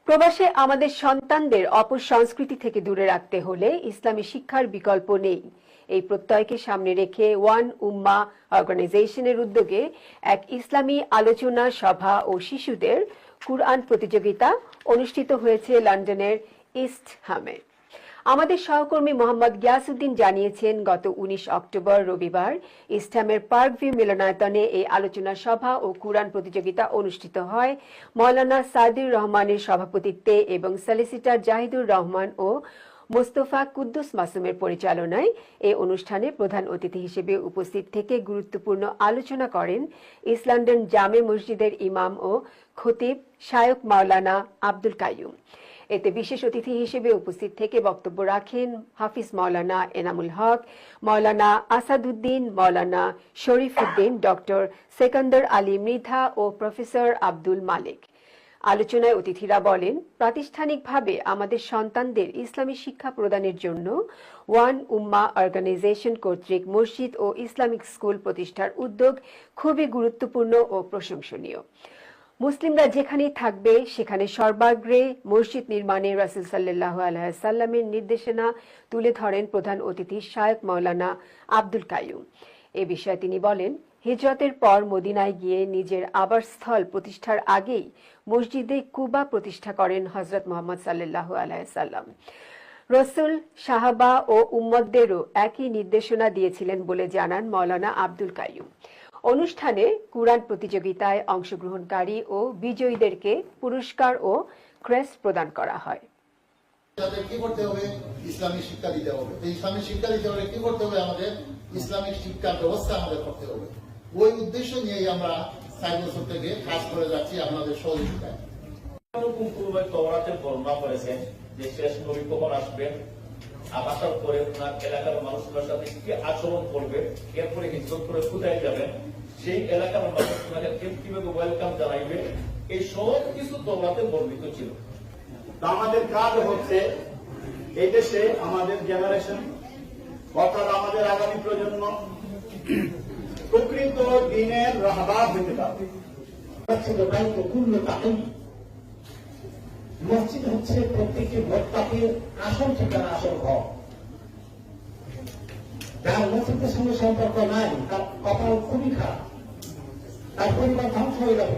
প্রবাসে আমাদের সন্তানদের অপসংস্কৃতি থেকে দূরে রাখতে হলে ইসলামী শিক্ষার বিকল্প নেই। এই প্রত্যয়কে সামনে রেখে ওয়ান উম্মাহ অর্গানাইজেশনের উদ্যোগে এক ইসলামী আলোচনা সভা ও শিশুদের কুরআন প্রতিযোগিতা অনুষ্ঠিত হয়েছে লন্ডনের ইস্ট হামে। আমাদের সহকর্মী মোহাম্মদ গিয়াসউদ্দিন জানিয়েছেন, গত 19 অক্টোবর রবিবার ইস্টহামের পার্কভিউ মিলনায়তনে এই আলোচনা সভা ও কুরআন প্রতিযোগিতা অনুষ্ঠিত হয়। মাওলানা সাদির রহমানের সভাপতিত্বে এবং সলিসিটর জাহিদুর রহমান ও মোস্তফা কুদ্দুস মাসুমের পরিচালনায় এই অনুষ্ঠানে প্রধান অতিথি হিসেবে উপস্থিত থেকে গুরুত্বপূর্ণ আলোচনা করেন ইস্ট লন্ডন জামে মসজিদের ইমাম ও খতিব শায়খ মাওলানা আব্দুল কাইয়ুম। এতে বিশেষ অতিথি হিসেবে উপস্থিত থেকে বক্তব্য রাখেন হাফিজ মাওলানা এনামুল হক, মাওলানা আসাদুদ্দিন, মাওলানা শরীফউদ্দিন, ডক্টর সেকান্দর আলী মৃধা ও প্রফেসর আব্দুল মালিক। আলোচনায় অতিথিরা বলেন, প্রাতিষ্ঠানিকভাবে আমাদের সন্তানদের ইসলামী শিক্ষা প্রদানের জন্য ওয়ান উম্মাহ অর্গানাইজেশন কর্তৃক মসজিদ ও ইসলামিক স্কুল প্রতিষ্ঠার উদ্যোগ খুবই গুরুত্বপূর্ণ ও প্রশংসনীয়। মুসলিমরা যেখানেই থাকবে সেখানে সর্বাগ্রে মসজিদ নির্মাণে রাসূল সাল্লাল্লাহু আলাইহি ওয়াসাল্লামের নির্দেশনা তুলে ধরেন প্রধান অতিথি শায়খ মাওলানা আব্দুল কাইয়ুম। এ বিষয়ে তিনি বলেন, হিজরতের পর মদিনায় গিয়ে নিজের আবাসস্থল প্রতিষ্ঠার আগেই মসজিদে কুবা প্রতিষ্ঠা করেন হযরত মুহাম্মদ সাল্লাল্লাহু আলাইহি ওয়াসাল্লাম। রাসূল, সাহাবা ও উম্মতদেরও একই নির্দেশনা দিয়েছিলেন বলে জানান মাওলানা আব্দুল কাইয়ুম। অনুষ্ঠানে কুরআন প্রতিযোগিতায় অংশগ্রহণকারী ও বিজয়ীদেরকে পুরস্কার ও ক্রেস্ট প্রদান করা হয়। কি করতে হবে? ইসলামী শিক্ষা দিতে হবে। ইসলামী শিক্ষা দিতে হলে কি করতে হবে? আমাদের ইসলামিক শিক্ষার ব্যবস্থা আমাদের করতে হবে। ওই উদ্দেশ্য নিয়েই আমরা 4 বছর থেকে কাজ করে যাচ্ছি আপনাদের সহযোগিতায়। বর্ণনা করেছেন যে শেষ নবী কখন আসবেন, আসার পরে ওনার এলাকার মানুষগুলোর সাথে কি আচরণ করবে, এরপরে হিজরত করে কোথায় যাবেন, সেই এলাকার মানুষ ওনাকে কিভাবে ওয়েলকাম জানাইবে, এই সব কিছু তওরাতে বর্ণিত ছিল। আমাদের কাজ হচ্ছে এই দেশে আমাদের জেনারেশন অর্থাৎ আমাদের আগামী প্রজন্ম প্রকৃত দিনের রাহবার হতে পারবে। মসজিদ হচ্ছে প্রত্যেকটি ভোক্তাকে আসল ঠিকানা, আসল ঘর। যার মসজিদের সঙ্গে সম্পর্ক নাই তার কপাল খুবই খারাপ, তার পরিবার ধ্বংস হয়ে যাবে।